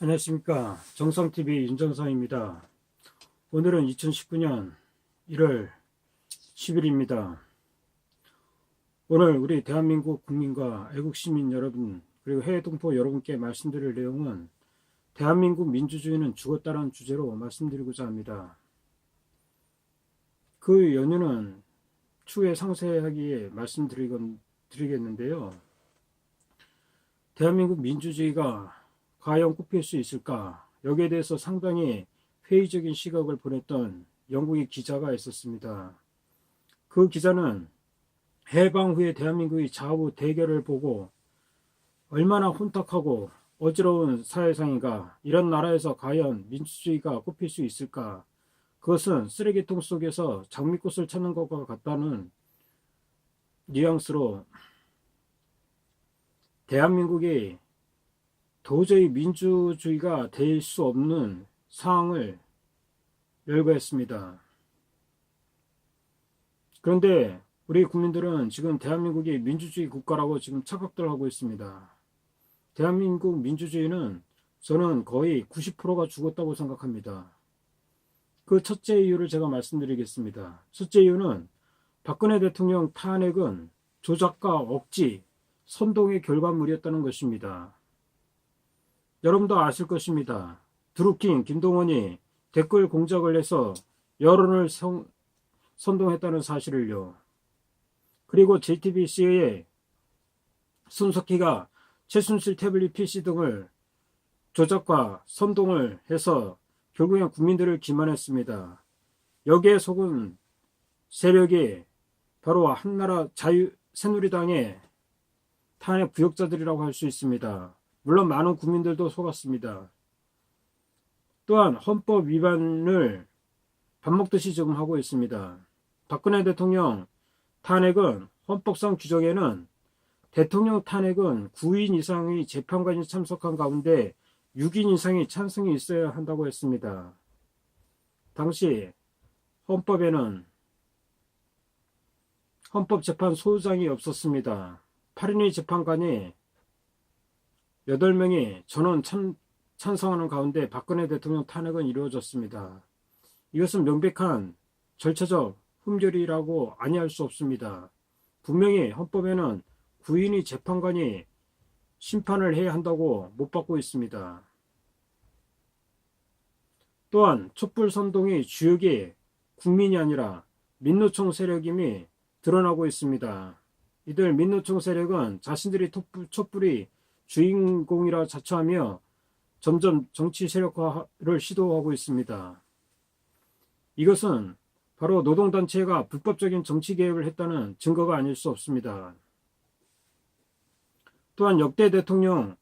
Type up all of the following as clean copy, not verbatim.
안녕하십니까. 정성TV 윤정성입니다. 오늘은 2019년 1월 10일입니다. 오늘 우리 대한민국 국민과 애국시민 여러분 그리고 해외 동포 여러분께 말씀드릴 내용은 대한민국 민주주의는 죽었다는 주제로 말씀드리고자 합니다. 그 연유는 추후에 상세하게 말씀드리겠는데요. 대한민국 민주주의가 과연 꼽힐 수 있을까? 여기에 대해서 상당히 회의적인 시각을 보냈던 영국의 기자가 있었습니다. 그 기자는 해방 후에 대한민국의 좌우 대결을 보고 얼마나 혼탁하고 어지러운 사회상인가, 이런 나라에서 과연 민주주의가 꼽힐 수 있을까? 그것은 쓰레기통 속에서 장미꽃을 찾는 것과 같다는 뉘앙스로 대한민국이 도저히 민주주의가 될 수 없는 상황을 열거했습니다. 그런데 우리 국민들은 지금 대한민국이 민주주의 국가라고 지금 착각들 하고 있습니다. 대한민국 민주주의는 저는 거의 90%가 죽었다고 생각합니다. 그 첫째 이유를 제가 말씀드리겠습니다. 첫째 이유는 박근혜 대통령 탄핵은 조작과 억지, 선동의 결과물이었다는 것입니다. 여러분도 아실 것입니다. 드루킹, 김동원이 댓글 공작을 해서 여론을 선동했다는 사실을요. 그리고 JTBC의 손석희가 최순실 태블릿 PC 등을 조작과 선동을 해서 결국엔 국민들을 기만했습니다. 여기에 속은 세력이 바로 한나라 새누리당의 탄핵 부역자들이라고 할 수 있습니다. 물론 많은 국민들도 속았습니다. 또한 헌법 위반을 밥 먹듯이 지금 하고 있습니다. 박근혜 대통령 탄핵은 헌법상 규정에는 대통령 탄핵은 9인 이상의 재판관이 참석한 가운데 6인 이상의 찬성이 있어야 한다고 했습니다. 당시 헌법에는 헌법재판소장이 없었습니다. 8인의 재판관이 8명이 전원 찬성하는 가운데 박근혜 대통령 탄핵은 이루어졌습니다. 이것은 명백한 절차적 흠결이라고 아니할 수 없습니다. 분명히 헌법에는 9인의 재판관이 심판을 해야 한다고 못 받고 있습니다. 또한 촛불선동의 주역이 국민이 아니라 민노총 세력임이 드러나고 있습니다. 이들 민노총 세력은 자신들이 촛불이 주인공이라 자처하며 점점 정치 세력화를 시도하고 있습니다. 이것은 바로 노동단체가 불법적인 정치 개입을 했다는 증거가 아닐 수 없습니다. 또한 역대 대통령들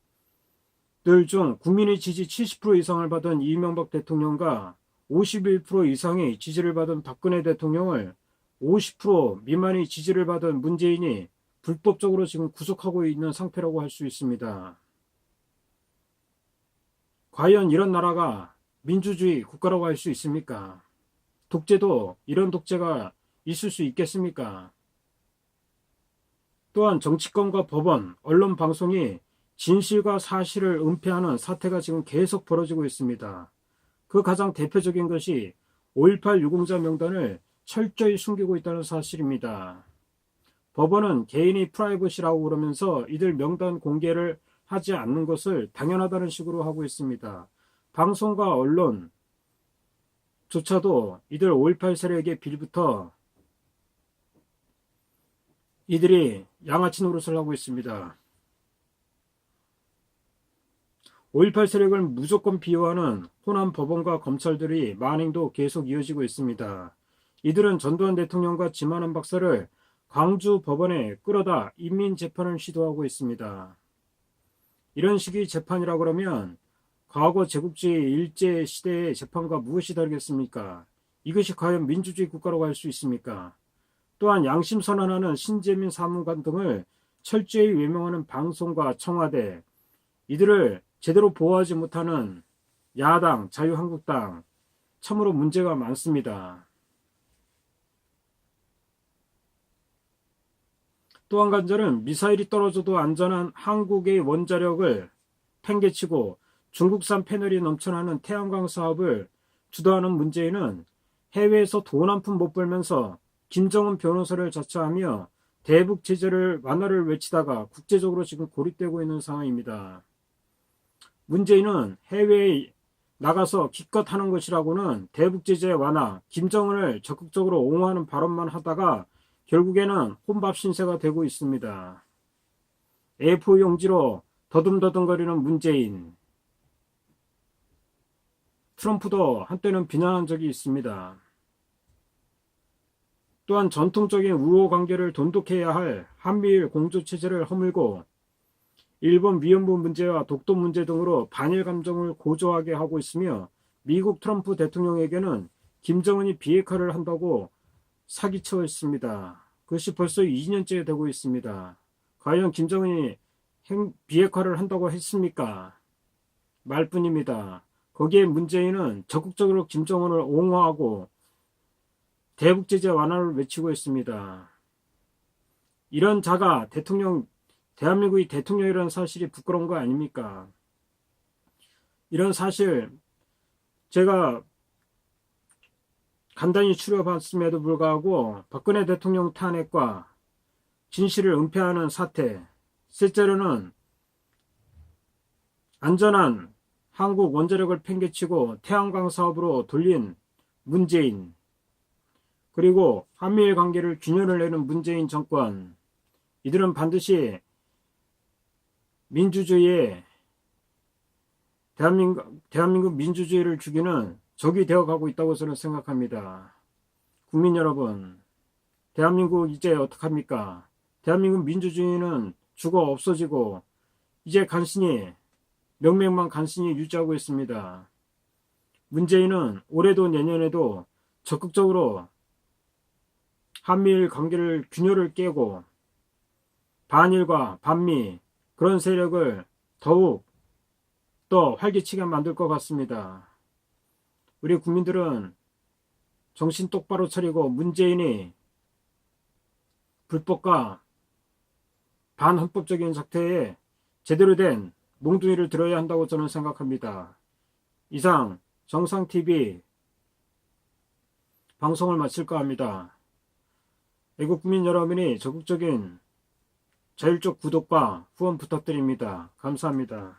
중 국민의 지지 70% 이상을 받은 이명박 대통령과 51% 이상의 지지를 받은 박근혜 대통령을 50% 미만의 지지를 받은 문재인이 불법적으로 지금 구속하고 있는 상태라고 할 수 있습니다. 과연 이런 나라가 민주주의 국가라고 할 수 있습니까? 독재도 이런 독재가 있을 수 있겠습니까? 또한 정치권과 법원, 언론 방송이 진실과 사실을 은폐하는 사태가 지금 계속 벌어지고 있습니다. 그 가장 대표적인 것이 5.18 유공자 명단을 철저히 숨기고 있다는 사실입니다. 법원은 개인의 프라이버시라고 그러면서 이들 명단 공개를 하지 않는 것을 당연하다는 식으로 하고 있습니다. 방송과 언론조차도 이들 5.18 세력의 빌부터 이들이 양아치 노릇을 하고 있습니다. 5.18 세력을 무조건 비호하는 호남 법원과 검찰들이 만행도 계속 이어지고 있습니다. 이들은 전두환 대통령과 지만한 박사를 광주 법원에 끌어다 인민재판을 시도하고 있습니다. 이런 식의 재판이라 그러면 과거 제국주의 일제시대의 재판과 무엇이 다르겠습니까? 이것이 과연 민주주의 국가라고 할 수 있습니까? 또한 양심선언하는 신재민 사무관 등을 철저히 외면하는 방송과 청와대, 이들을 제대로 보호하지 못하는 야당, 자유한국당, 참으로 문제가 많습니다. 또 한 가지는 미사일이 떨어져도 안전한 한국의 원자력을 팽개치고 중국산 패널이 넘쳐나는 태양광 사업을 주도하는 문재인은 해외에서 돈 한 푼 못 벌면서 김정은 변호사를 자처하며 대북 제재를 완화를 외치다가 국제적으로 지금 고립되고 있는 상황입니다. 문재인은 해외에 나가서 기껏 하는 것이라고는 대북 제재 완화, 김정은을 적극적으로 옹호하는 발언만 하다가 결국에는 혼밥 신세가 되고 있습니다. A4 용지로 더듬더듬거리는 문재인. 트럼프도 한때는 비난한 적이 있습니다. 또한 전통적인 우호 관계를 돈독해야 할 한미일 공조체제를 허물고 일본 위안부 문제와 독도 문제 등으로 반일 감정을 고조하게 하고 있으며 미국 트럼프 대통령에게는 김정은이 비핵화를 한다고 사기쳐 있습니다. 그것이 벌써 2년째 되고 있습니다. 과연 김정은이 비핵화를 한다고 했습니까? 말뿐입니다. 거기에 문재인은 적극적으로 김정은을 옹호하고 대북제재 완화를 외치고 있습니다. 이런 자가 대한민국의 대통령이라는 사실이 부끄러운 거 아닙니까? 이런 사실 제가 간단히 추려봤음에도 불구하고 박근혜 대통령 탄핵과 진실을 은폐하는 사태, 셋째로는 안전한 한국 원자력을 팽개치고 태양광 사업으로 돌린 문재인, 그리고 한미일 관계를 균열을 내는 문재인 정권, 이들은 반드시 민주주의에 대한민국 민주주의를 죽이는 적이 되어가고 있다고 저는 생각합니다. 국민 여러분, 대한민국 이제 어떡합니까? 대한민국 민주주의는 죽어 없어지고 이제 간신히 명맥만 간신히 유지하고 있습니다. 문재인은 올해도 내년에도 적극적으로 한미일 관계를 균열을 깨고 반일과 반미 그런 세력을 더욱 더 활기치게 만들 것 같습니다. 우리 국민들은 정신 똑바로 차리고 문재인이 불법과 반헌법적인 작태에 제대로 된 몽둥이를 들어야 한다고 저는 생각합니다. 이상 정상TV 방송을 마칠까 합니다. 애국국민 여러분이 적극적인 자율적 구독과 후원 부탁드립니다. 감사합니다.